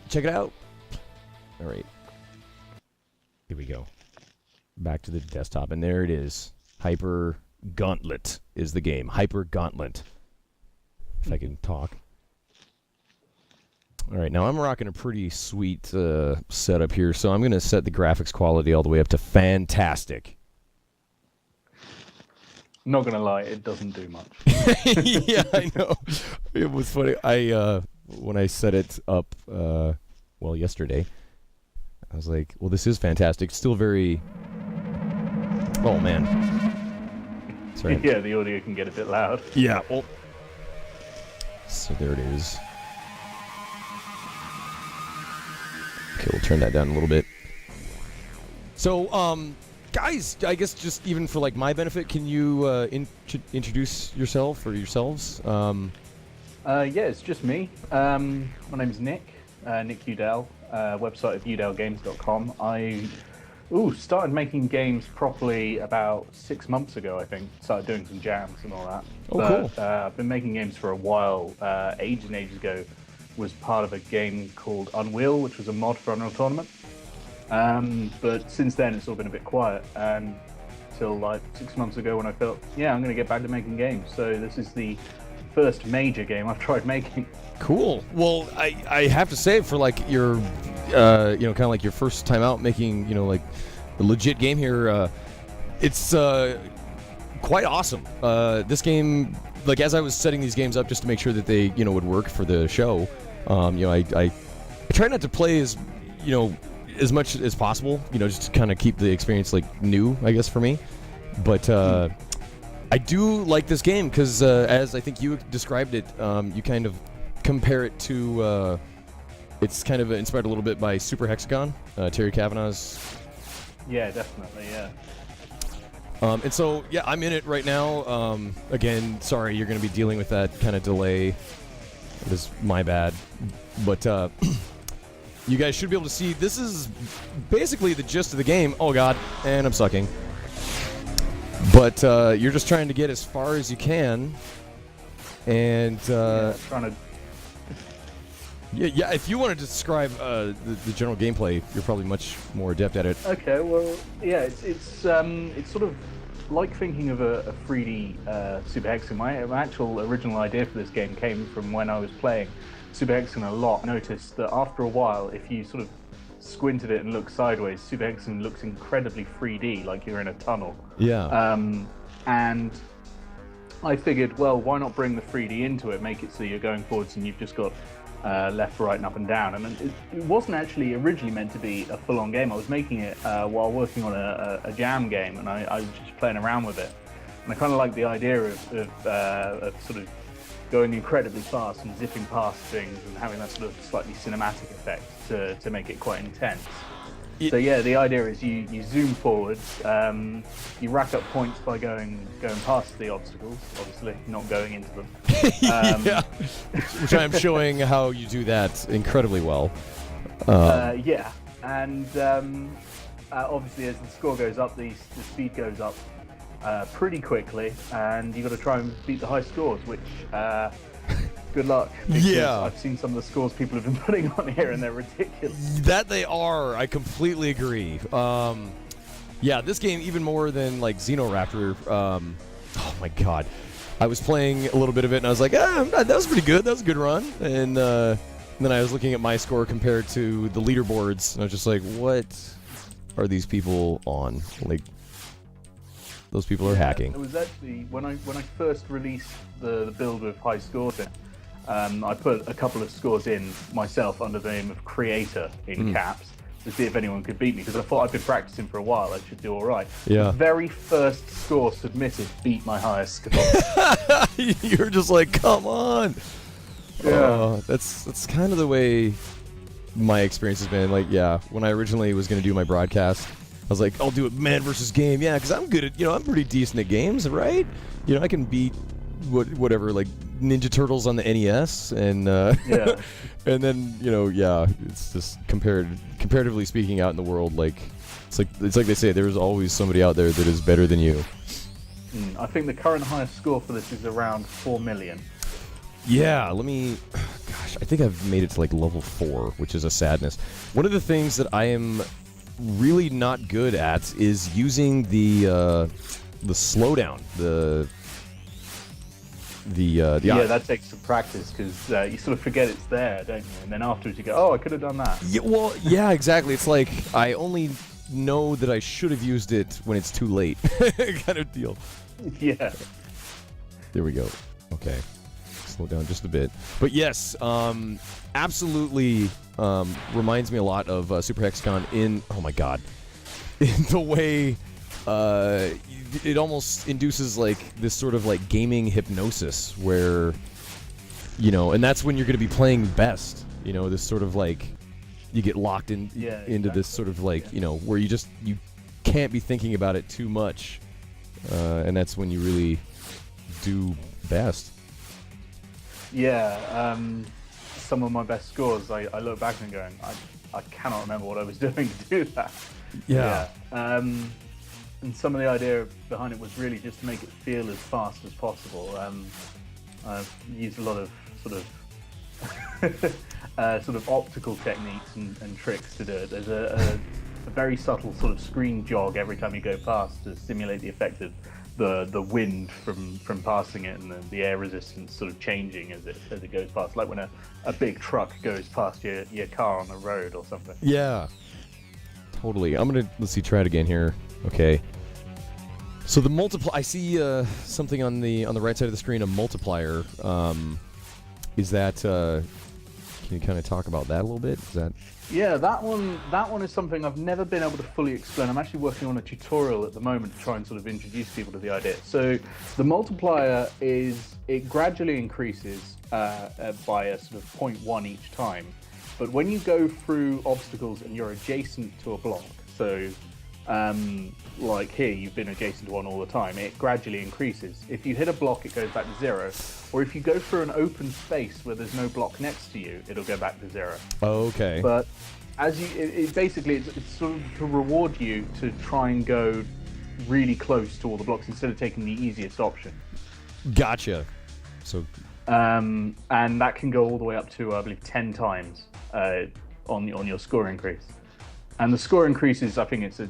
check it out. All right. Here we go. Back to the desktop, and there it is. Hyper Gauntlet is the game. Hyper Gauntlet. If I can talk. All right, now I'm rocking a pretty sweet setup here, so I'm going to set the graphics quality all the way up to fantastic. Not going to lie, it doesn't do much. Yeah, I know. It was funny. When I set it up, yesterday, I was like, well, this is fantastic. Still very... Oh, man. Sorry. Yeah, the audio can get a bit loud. Yeah. Well, so there it is. Okay, we'll turn that down a little bit. So, guys, I guess just even for like my benefit, can you introduce yourself or yourselves? Yeah, it's just me. My name's Nick, Nick Udell, website of udellgames.com. I started making games properly about 6 months ago, I think. Started doing some jams and all that. Cool. I've been making games for a while. Ages and ages ago, was part of a game called Unreal, which was a mod for Unreal Tournament. But since then, it's all been a bit quiet. Until like 6 months ago when I felt, yeah, I'm going to get back to making games. So this is the first major game I've tried making. Cool. Well, I have to say, for like your, kind of like your first time out making, like a legit game here, it's quite awesome. This game, like as I was setting these games up just to make sure that they, would work for the show, I try not to play as much as possible, just to kind of keep the experience like new, I guess, for me. But I do like this game because, as I think you described it, you kind of compare it to, it's kind of inspired a little bit by Super Hexagon, Terry Kavanagh's. Yeah, definitely, yeah. And so, yeah, I'm in it right now. Again, sorry, you're going to be dealing with that kind of delay. It is my bad. But you guys should be able to see, this is basically the gist of the game. Oh, God, and I'm sucking. But you're just trying to get as far as you can. And trying to... Yeah, if you want to describe the general gameplay, you're probably much more adept at it. Okay, well, yeah, it's sort of like thinking of a 3D Super Hexagon. My actual original idea for this game came from when I was playing Super Hexagon a lot. I noticed that after a while, if you sort of squinted it and looked sideways, Super Hexagon looks incredibly 3D, like you're in a tunnel. Yeah. And I figured, well, why not bring the 3D into it, make it so you're going forwards and you've just got left, right, and up and down. And it wasn't actually originally meant to be a full-on game. I was making it while working on a jam game, and I was just playing around with it. And I kind of like the idea of sort of going incredibly fast and zipping past things and having that sort of slightly cinematic effect to make it quite intense. So yeah, the idea is you zoom forwards, you rack up points by going past the obstacles, obviously, not going into them. Yeah, which I'm showing how you do that incredibly well. Yeah, and obviously as the score goes up, the speed goes up pretty quickly, and you've got to try and beat the high scores, which... good luck. Yeah. I've seen some of the scores people have been putting on here, and they're ridiculous. That they are. I completely agree. Yeah, this game, even more than like Xenoraptor, oh my God. I was playing a little bit of it, and I was like, that was pretty good. That was a good run. And then I was looking at my score compared to the leaderboards, and I was just like, what are these people on? Like, those people are hacking. It was actually, when I first released the build with high scores in, I put a couple of scores in myself under the name of Creator in caps to see if anyone could beat me, because I thought I'd been practicing for a while, I should do all right. Yeah. The very first score submitted beat my highest score. You're just like, come on. Yeah. That's kind of the way my experience has been. Like, yeah, when I originally was going to do my broadcast, I was like, I'll do it man versus game. Yeah, because I'm good at, I'm pretty decent at games, right? I can beat whatever, like Ninja Turtles on the NES, and yeah. And then, it's just comparatively speaking, out in the world, like it's like they say, there's always somebody out there that is better than you. I think the current highest score for this is around 4 million. Yeah, let me. God, gosh, I think I've made it to like level 4, which is a sadness. One of the things that I am really not good at is using the slowdown. Yeah, that takes some practice because you sort of forget it's there, don't you? And then afterwards you go, oh, I could have done that. Yeah, well, yeah, exactly. It's like I only know that I should have used it when it's too late, kind of deal. Yeah. There we go. Okay, slow down just a bit. But yes, absolutely reminds me a lot of Super Hexagon in, oh my god, in the way it almost induces like this sort of like gaming hypnosis where, you know, and that's when you're going to be playing best, you know, this sort of like, you get locked in into this sort of like, you know, where you can't be thinking about it too much, and that's when you really do best. Yeah, some of my best scores, I look back and going, I cannot remember what I was doing to do that. Yeah. And some of the idea behind it was really just to make it feel as fast as possible. I've used a lot of sort of optical techniques and tricks to do it. There's a very subtle sort of screen jog every time you go past to simulate the effect of the wind from passing it and the air resistance sort of changing as it goes past, like when a big truck goes past your car on the road or something. Yeah, totally. Let's see, try it again here. Okay. So the I see something on the right side of the screen, a multiplier. Is that? Can you kind of talk about that a little bit? Is that? Yeah, that one is something I've never been able to fully explain. I'm actually working on a tutorial at the moment to try and sort of introduce people to the idea. So the multiplier it gradually increases by a sort of 0.1 each time. But when you go through obstacles and you're adjacent to a block, so like here, you've been adjacent to one all the time, it gradually increases. If you hit a block, it goes back to 0. Or if you go through an open space where there's no block next to you, it'll go back to 0. Oh, okay. But as basically, it's sort of to reward you to try and go really close to all the blocks instead of taking the easiest option. Gotcha. So, and that can go all the way up to, I believe, 10 times on your score increase. And the score increases, I think it's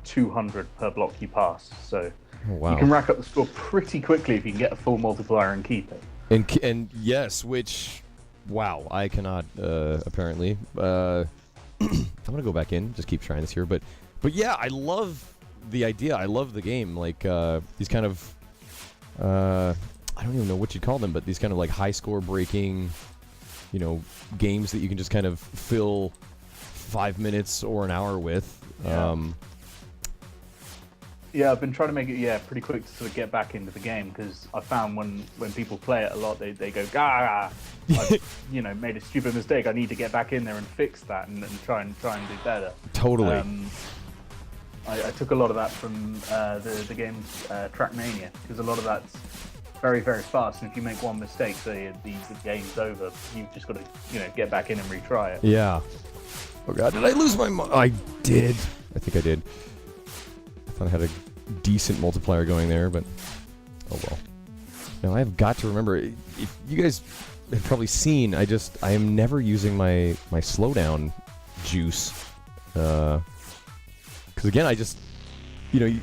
200 per block you pass. So you can rack up the score pretty quickly if you can get a full multiplier and keep it. And yes, which, wow, I cannot apparently. I'm gonna go back in, just keep trying this here. But yeah, I love the idea. I love the game. Like these kind of I don't even know what you'd call them, but these kind of like high score breaking, you know, games that you can just kind of fill 5 minutes or an hour with. Yeah, I've been trying to make it pretty quick to sort of get back into the game because I found when people play it a lot, they go, I've, made a stupid mistake. I need to get back in there and fix that and try and do better. Totally. I took a lot of that from the game's Trackmania because a lot of that's very, very fast, and if you make one mistake, the game's over. You've just got to get back in and retry it. Yeah. Oh god, did I lose my I did. I think I did. I thought I had a decent multiplier going there, but oh well. Now I've got to remember, if you guys have probably seen, I am never using my slowdown juice. Because again, I just, you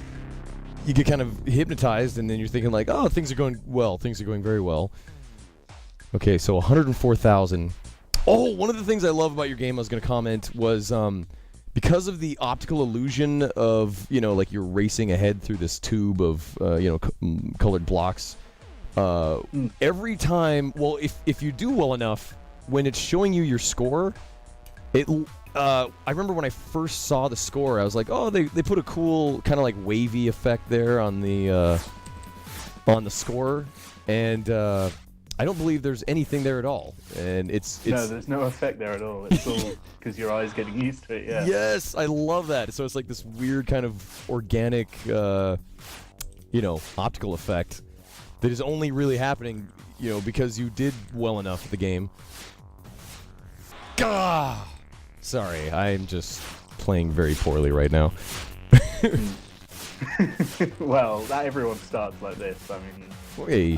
get kind of hypnotized, and then you're thinking like, oh, things are going well. Things are going very well. Okay, so 104,000. Oh, one of the things I love about your game, I was going to comment, was because of the optical illusion of, like you're racing ahead through this tube of, colored blocks. Every time, well, if you do well enough, when it's showing you your score, I remember when I first saw the score, I was like, oh, they put a cool kind of like wavy effect there on the score, and I don't believe there's anything there at all, and it's no, there's no effect there at all. It's all because your eye's getting used to it. Yeah. Yes, I love that. So it's like this weird kind of organic, optical effect that is only really happening, because you did well enough at the game. Gah! Sorry, I'm just playing very poorly right now. Well, everyone starts like this. I mean, hey.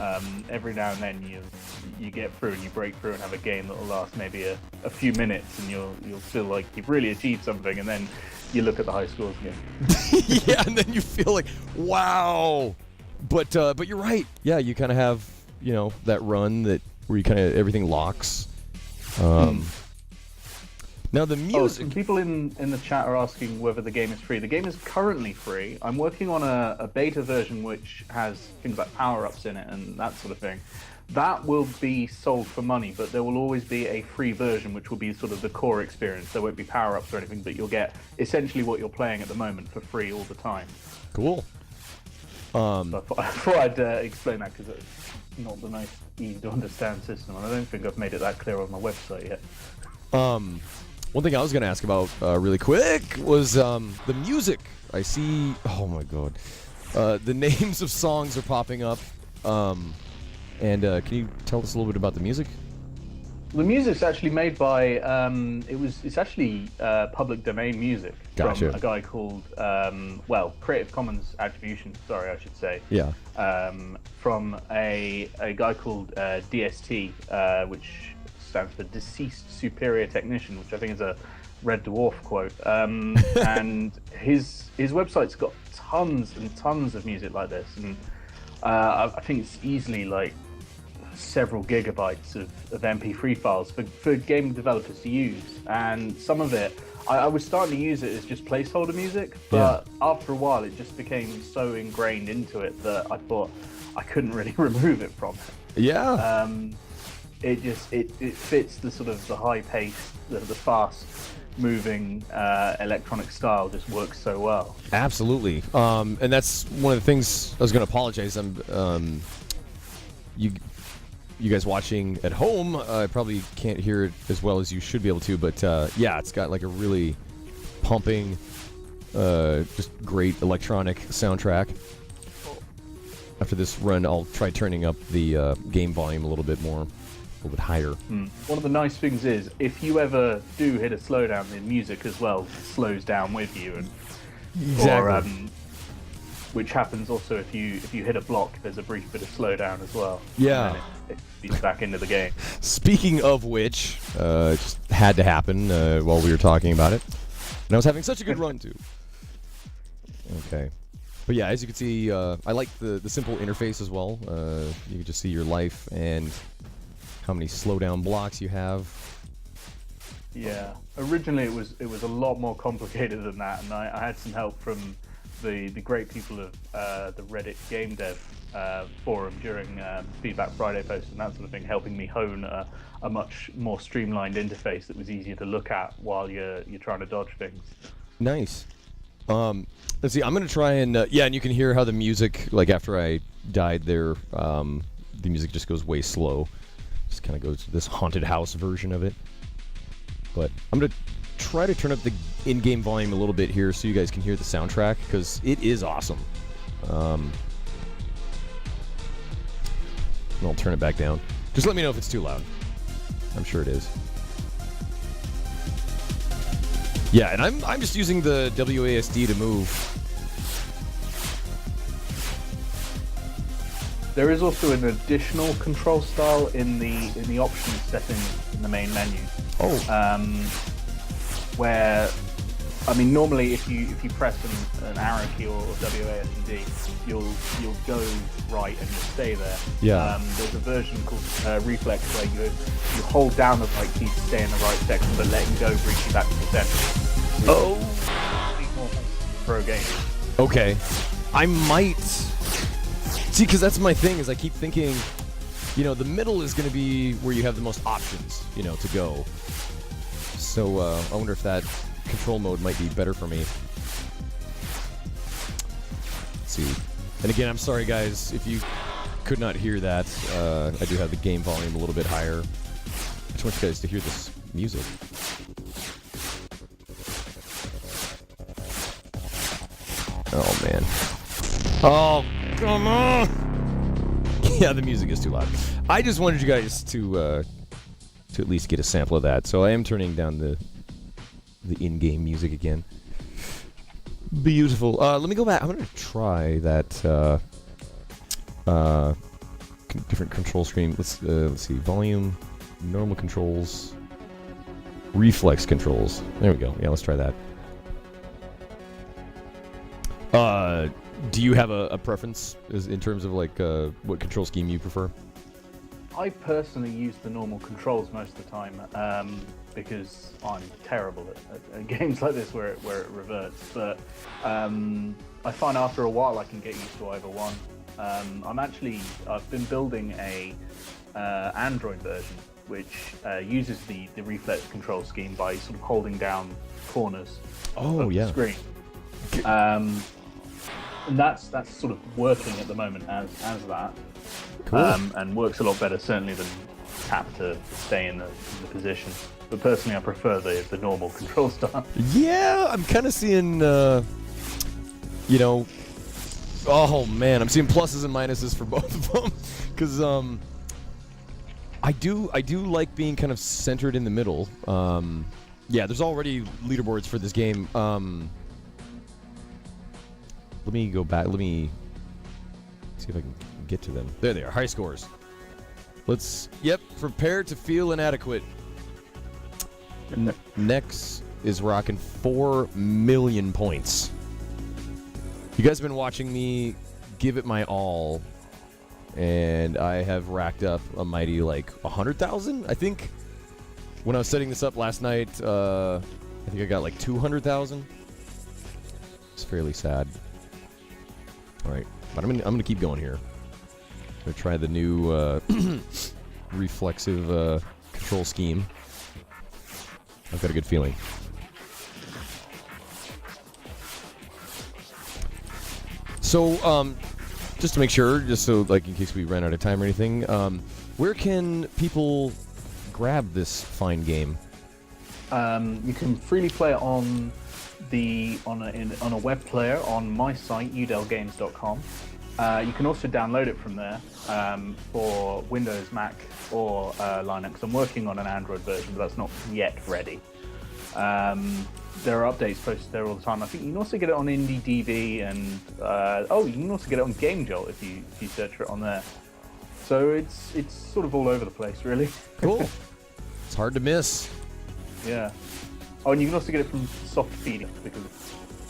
Every now and then you get through and you break through and have a game that will last maybe a few minutes, and you'll feel like you've really achieved something, and then you look at the high scores again. Yeah, and then you feel like, wow. But you're right. Yeah, you kind of have, that run where you kind of everything locks. Now the music. Some people in the chat are asking whether the game is free. The game is currently free. I'm working on a beta version which has things like power-ups in it and that sort of thing. That will be sold for money, but there will always be a free version which will be sort of the core experience. There won't be power-ups or anything, but you'll get essentially what you're playing at the moment for free all the time. Cool. So I thought I'd explain that because it's not the nice, easy to understand system, and I don't think I've made it that clear on my website yet. One thing I was going to ask about really quick was the music. I see. Oh my god, the names of songs are popping up. And can you tell us a little bit about the music? The music's actually made by it's actually public domain music. Gotcha. From a guy called Creative Commons Attribution. Sorry, I should say. Yeah. From a guy called DST, which stands for Deceased Superior Technician, which I think is a Red Dwarf quote. And his website's got tons and tons of music like this, and I think it's easily like several gigabytes of MP3 files for game developers to use. And some of it, I was starting to use it as just placeholder music, but after a while it just became so ingrained into it that I thought I couldn't really remove it from it. Yeah. It fits the sort of the high pace, the fast moving electronic style just works so well. Absolutely. And that's one of the things I was going to apologize. You guys watching at home probably can't hear it as well as you should be able to, but yeah, it's got like a really pumping, just great electronic soundtrack. After this run, I'll try turning up the game volume a little bit more, a little bit higher. One of the nice things is, if you ever do hit a slowdown, the music as well slows down with you, and exactly. Which happens also if you hit a block. There's a brief bit of slowdown as well. Yeah. And then it feeds back into the game. Speaking of which, it just had to happen while we were talking about it, and I was having such a good run too. Okay. But yeah, as you can see, I like the simple interface as well. You can just see your life and how many slowdown blocks you have. Yeah, originally it was a lot more complicated than that, and I had some help from the great people of the Reddit game dev forum during Feedback Friday posts and that sort of thing, helping me hone a much more streamlined interface that was easier to look at while you're trying to dodge things. Nice. Let's see. I'm gonna try and and you can hear how the music, like after I died there, the music just goes way slow. Just kind of goes to this haunted house version of it. But I'm gonna try to turn up the in-game volume a little bit here so you guys can hear the soundtrack, because it is awesome. And I'll turn it back down. Just let me know if it's too loud. I'm sure it is. Yeah, and I'm just using the WASD to move. There is also an additional control style in the options settings in the main menu. Oh. Where, I mean, normally if you press an arrow key or WASD, you'll go right and you'll stay there. Yeah. There's a version called Reflex where you hold down the right key to stay in the right section, but letting go brings you back to the center. Oh. For a game. Okay. I might see, because that's my thing. Is I keep thinking, the middle is going to be where you have the most options, to go. So I wonder if that control mode might be better for me. Let's see. And again, I'm sorry, guys, if you could not hear that. I do have the game volume a little bit higher. I just want you guys to hear this music. Oh, man. Oh, come on! Yeah, the music is too loud. I just wanted you guys to at least get a sample of that. So I am turning down the in-game music again. Beautiful. Let me go back. I'm going to try that different control screen. Let's see. Volume, normal controls, reflex controls. There we go. Yeah, let's try that. Do you have a preference in terms of like what control scheme you prefer? I personally use the normal controls most of the time because I'm terrible at games like this where it reverts. But I find after a while I can get used to either one. I've been building a Android version which uses the reflex control scheme by sort of holding down corners of the screen. And that's sort of working at the moment as that. Cool. And works a lot better certainly than tap to stay in the position. But personally I prefer the normal control style. Yeah, I'm kind of seeing you know, oh man, I'm seeing pluses and minuses for both of them because I do like being kind of centered in the middle. Yeah, there's already leaderboards for this game. Let me go back. Let me see if I can get to them. There they are. High scores. Yep, prepare to feel inadequate. Next is rocking 4 million points. You guys have been watching me give it my all, and I have racked up a mighty like 100,000. I think when I was setting this up last night, I think I got like 200,000. It's fairly sad. All right, but I'm gonna keep going here. I'm gonna try the new reflexive control scheme. I've got a good feeling. So, just to make sure, just so like in case we ran out of time or anything, where can people grab this fine game? You can freely play it on a web player on my site udelgames.com. You can also download it from there for Windows, Mac, or Linux. I'm working on an Android version, but that's not yet ready. There are updates posted there all the time. I think you can also get it on IndieDB and you can also get it on GameJolt if you search for it on there. So it's sort of all over the place, really. Cool. It's hard to miss. Yeah. Oh, and you can also get it from Soft Feeding because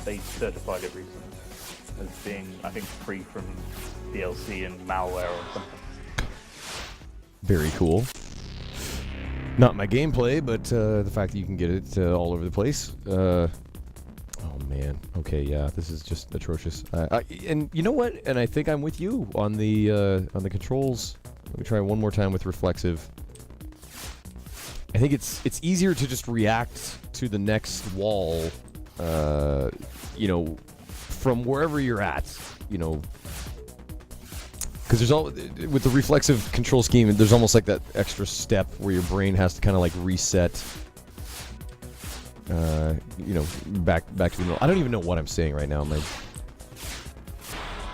they certified it recently as being, I think, free from DLC and malware or something. Very cool. Not my gameplay, but the fact that you can get it all over the place. Oh man. Okay, yeah, this is just atrocious. And you know what? And I think I'm with you on the controls. Let me try one more time with reflexive. I think it's easier to just react to the next wall, you know, from wherever you're at, you know. Because with the reflexive control scheme, there's almost like that extra step where your brain has to kind of like reset, you know, back to the middle. I don't even know what I'm saying right now.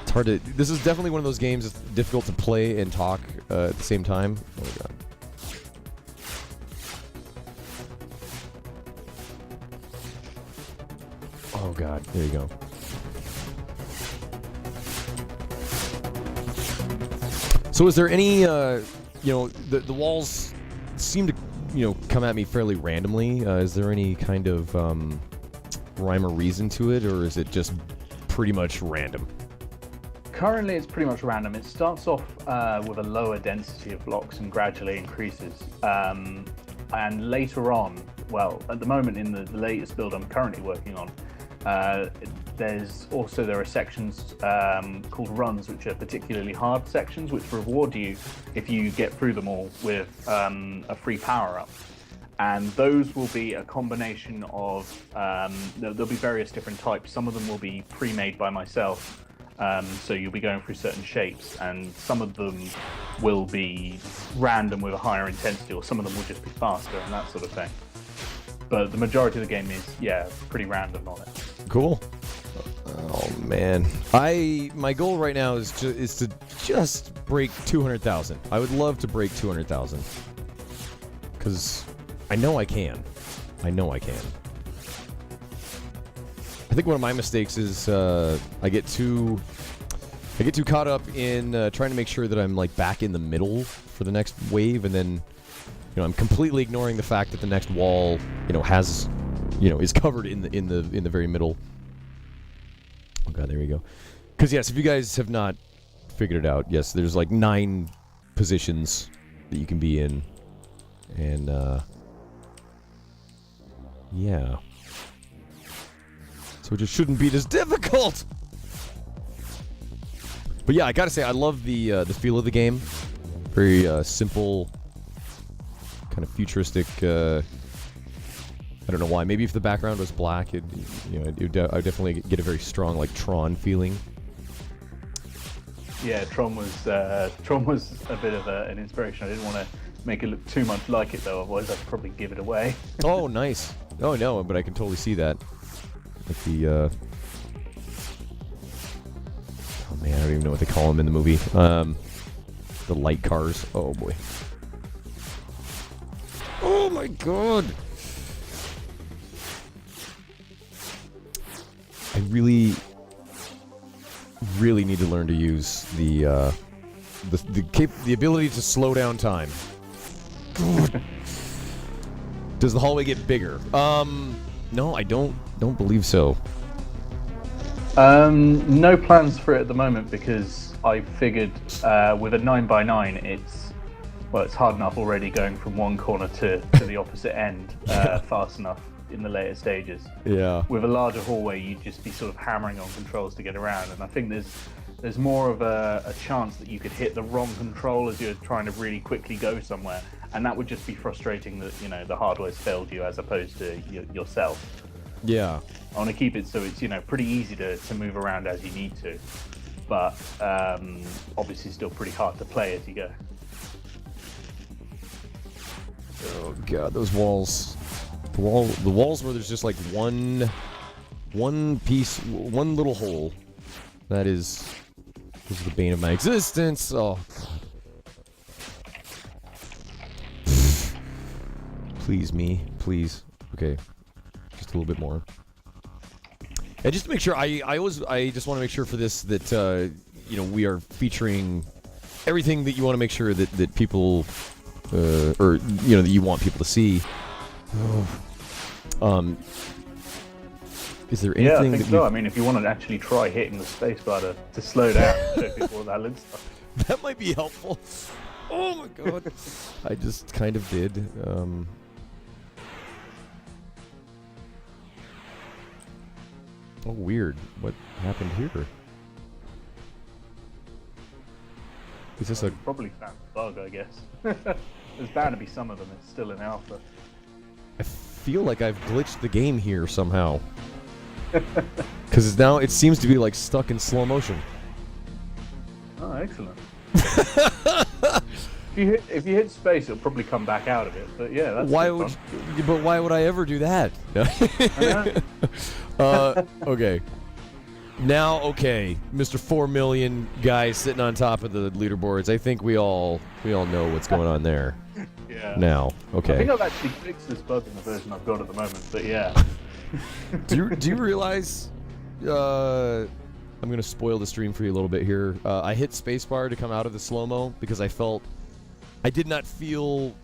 It's hard to. This is definitely one of those games that's difficult to play and talk at the same time. Oh my god. Oh god. There you go. So is there any, you know, the walls seem to, you know, come at me fairly randomly. Is there any kind of rhyme or reason to it, or is it just pretty much random? Currently, it's pretty much random. It starts off with a lower density of blocks and gradually increases. And later on, well, at the moment in the latest build I'm currently working on, there are sections called runs, which are particularly hard sections, which reward you if you get through them all with a free power-up. And those will be a combination of, there'll be various different types. Some of them will be pre-made by myself, so you'll be going through certain shapes, and some of them will be random with a higher intensity, or some of them will just be faster and that sort of thing. But the majority of the game is, yeah, pretty random on it. Cool. Oh man, my goal right now is to just break 200,000. I would love to break 200,000 because I know I can. I think one of my mistakes is I get too I get too caught up in trying to make sure that I'm like back in the middle for the next wave, and then I'm completely ignoring the fact that the next wall has is covered in the very middle. Oh god, there we go. Because yes, if you guys have not figured it out, yes, there's like 9 positions that you can be in, and yeah, so it just shouldn't be this difficult. But yeah, I gotta say, I love the feel of the game. Very simple, kind of futuristic. I don't know why. Maybe if the background was black, I would definitely get a very strong like Tron feeling. Yeah, Tron was a bit of an inspiration. I didn't want to make it look too much like it though, otherwise I'd probably give it away. Oh, nice. Oh no, but I can totally see that. Like the oh man, I don't even know what they call them in the movie. The light cars. Oh boy. Oh my god. I really need to learn to use the ability to slow down time. Does the hallway get bigger? No, I don't believe so. No plans for it at the moment because I figured with a 9x9 it's hard enough already going from one corner to the opposite end fast enough in the later stages. Yeah. With a larger hallway, you'd just be sort of hammering on controls to get around, and I think there's more of a chance that you could hit the wrong control as you're trying to really quickly go somewhere, and that would just be frustrating that the hardware's failed you as opposed to yourself. Yeah. I want to keep it so it's pretty easy to move around as you need to, but obviously still pretty hard to play as you go. Oh god, those walls. The walls where there's just like one piece, one little hole. That is the bane of my existence. Oh god. Please me, please. Okay, just a little bit more. And just to make sure, I just want to make sure for this that we are featuring everything that you want to make sure that people or that you want people to see. Is there anything? Yeah, I think so. I mean, if you want to actually try hitting the spacebar to slow down, show people that looks like. That might be helpful. Oh my god! I just kind of did. Oh, weird. What happened here? Is this a... Probably found a bug, I guess. There's bound to be some of them. It's still in alpha. I feel like I've glitched the game here somehow. Because now it seems to be like stuck in slow motion. Oh, excellent. If you hit space, it'll probably come back out of it. But yeah, that's fun. But why would I ever do that? Okay. Now, okay, Mr. 4 million guy sitting on top of the leaderboards. I think we all know what's going on there. Yeah. Now, okay. I think I've actually fixed this bug in the version I've got at the moment. But yeah. Do you realize? I'm gonna spoil the stream for you a little bit here. I hit spacebar to come out of the slow-mo because I did not feel,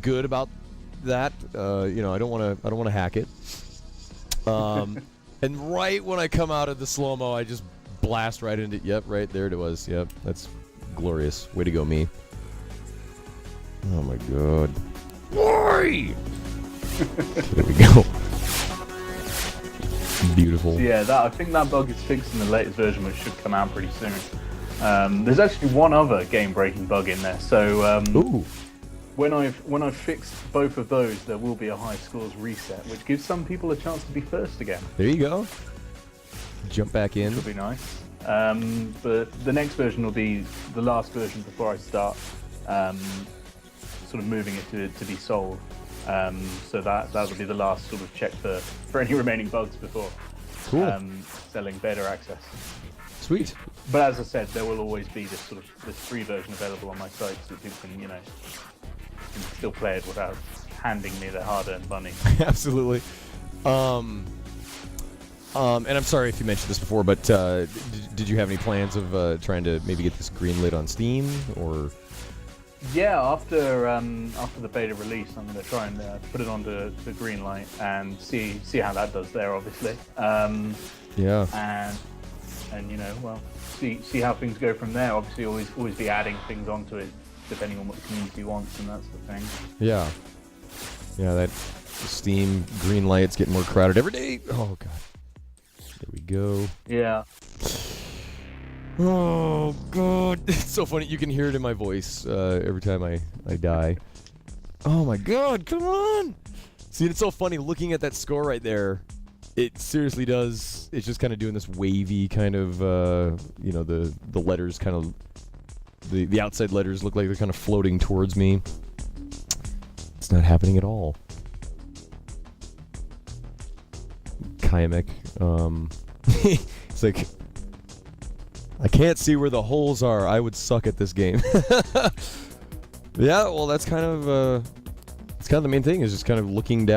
good about that. I don't want to hack it. And right when I come out of the slow-mo, I just blast right into it. Yep, right there it was. Yep, that's glorious. Way to go, me. Oh my god. Why? There we go. Beautiful. So yeah, I think that bug is fixed in the latest version, which should come out pretty soon. There's actually one other game-breaking bug in there. So ooh. When I've fixed both of those, there will be a high scores reset, which gives some people a chance to be first again. There you go. Jump back in. It'll be nice. But the next version will be the last version before I start sort of moving it to be sold. So that'll be the last sort of check for any remaining bugs before selling beta access. Sweet. But as I said, there will always be this free version available on my site, so that people can still play it without handing me their hard-earned money. Absolutely. And I'm sorry if you mentioned this before, but did you have any plans of trying to maybe get this greenlit on Steam, or? Yeah, after the beta release, I'm going to try and put it onto the Greenlight and see how that does there, obviously. Yeah. And see how things go from there. Obviously, always be adding things onto it depending on what the community wants, and that's the thing. Yeah. Yeah, that Steam Greenlight's getting more crowded every day. Oh god. There we go. Yeah. Oh god, it's so funny. You can hear it in my voice every time I die. Oh my god, come on! See, it's so funny looking at that score right there. It seriously does. It's just kind of doing this wavy kind of, the letters kind of, the outside letters look like they're kind of floating towards me. It's not happening at all. Kayamek, it's like, I can't see where the holes are. I would suck at this game. Yeah, well, that's kind of the main thing, is just kind of looking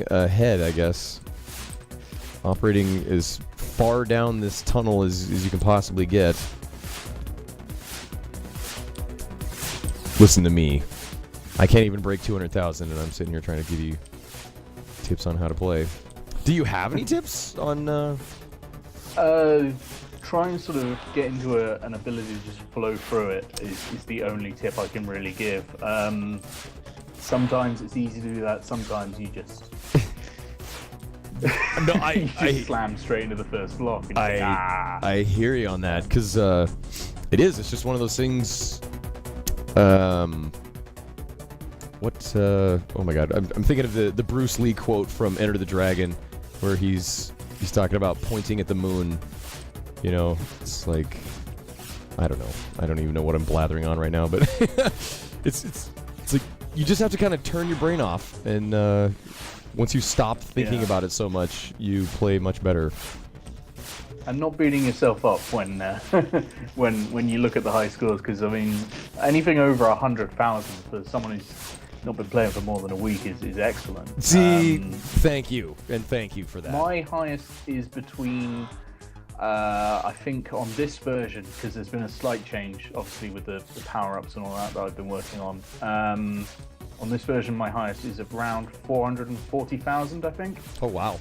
ahead, I guess. Operating as far down this tunnel as you can possibly get. Listen to me. I can't even break 200,000, and I'm sitting here trying to give you tips on how to play. Do you have any tips on? Try and sort of get into an ability to just flow through it is the only tip I can really give. Sometimes it's easy to do that. Sometimes you just I slam straight into the first block. And I hear you on that, because it's just one of those things. Oh my god, I'm thinking of the Bruce Lee quote from Enter the Dragon, where he's talking about pointing at the moon. You know, it's like, I don't know. I don't even know what I'm blathering on right now, but it's like you just have to kind of turn your brain off, and once you stop thinking about it so much, you play much better. And not beating yourself up when when you look at the high scores, because I mean, anything over 100,000 for someone who's not been playing for more than a week is excellent. See, thank you for that. My highest is between, I think on this version, because there's been a slight change, obviously with the power-ups and all that I've been working on. On this version, my highest is around 440,000, I think. Oh wow.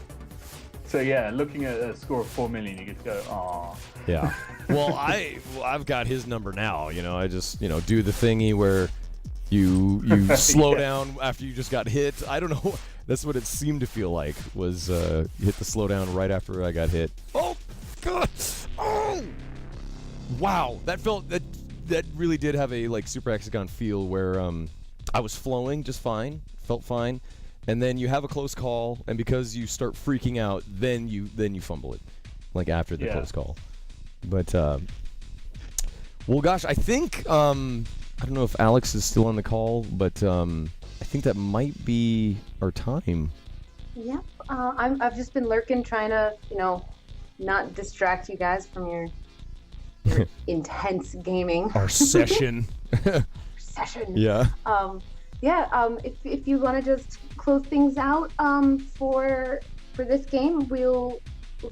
So yeah, looking at a score of 4 million, you get to go, aw. Yeah. Well, I've got his number now. You know, I just do the thingy where you slow down after you just got hit. I don't know. That's what it seemed to feel like, was you hit the slow down right after I got hit. Oh god. Oh. Wow. That really did have a Super Hexagon feel, where I was flowing just fine, felt fine. And then you have a close call, and because you start freaking out, then you fumble it, after the close call. But well, gosh, I think I don't know if Alex is still on the call, but I think that might be our time. Yep, I've just been lurking, trying to not distract you guys from your intense gaming. Our session. Yeah. If you want to just close things out for this game, we'll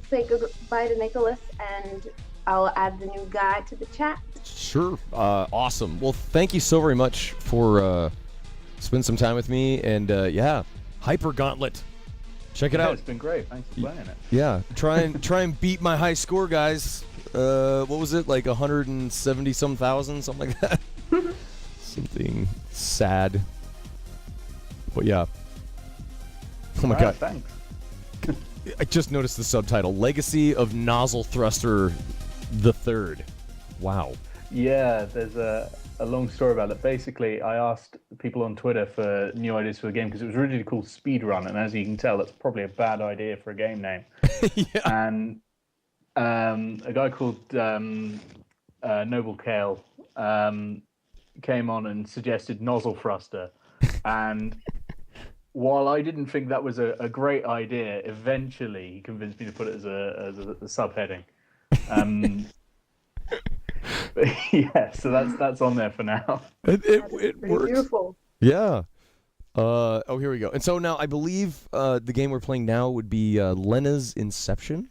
say goodbye to Nicholas, and I'll add the new guy to the chat. Sure. Awesome. Well, thank you so very much for spending some time with me, and Hyper Gauntlet. Check it out. It's been great. Thanks for playing it. Yeah. Try and beat my high score, guys. What was it, 170 some thousand, something like that? Something sad. But yeah. Oh my god. Thanks. I just noticed the subtitle: Legacy of Nozzle Thruster the Third. Wow. Yeah, there's a long story about it. Basically, I asked people on Twitter for new ideas for the game, because it was originally called Speedrun, and as you can tell, that's probably a bad idea for a game name. Yeah. And a guy called Noble Kale came on and suggested Nozzle Thruster, and while I didn't think that was a great idea, eventually he convinced me to put it as a subheading. Yeah, so that's on there for now. It works. Beautiful. Yeah. Oh, here we go. And so now I believe the game we're playing now would be Lena's Inception.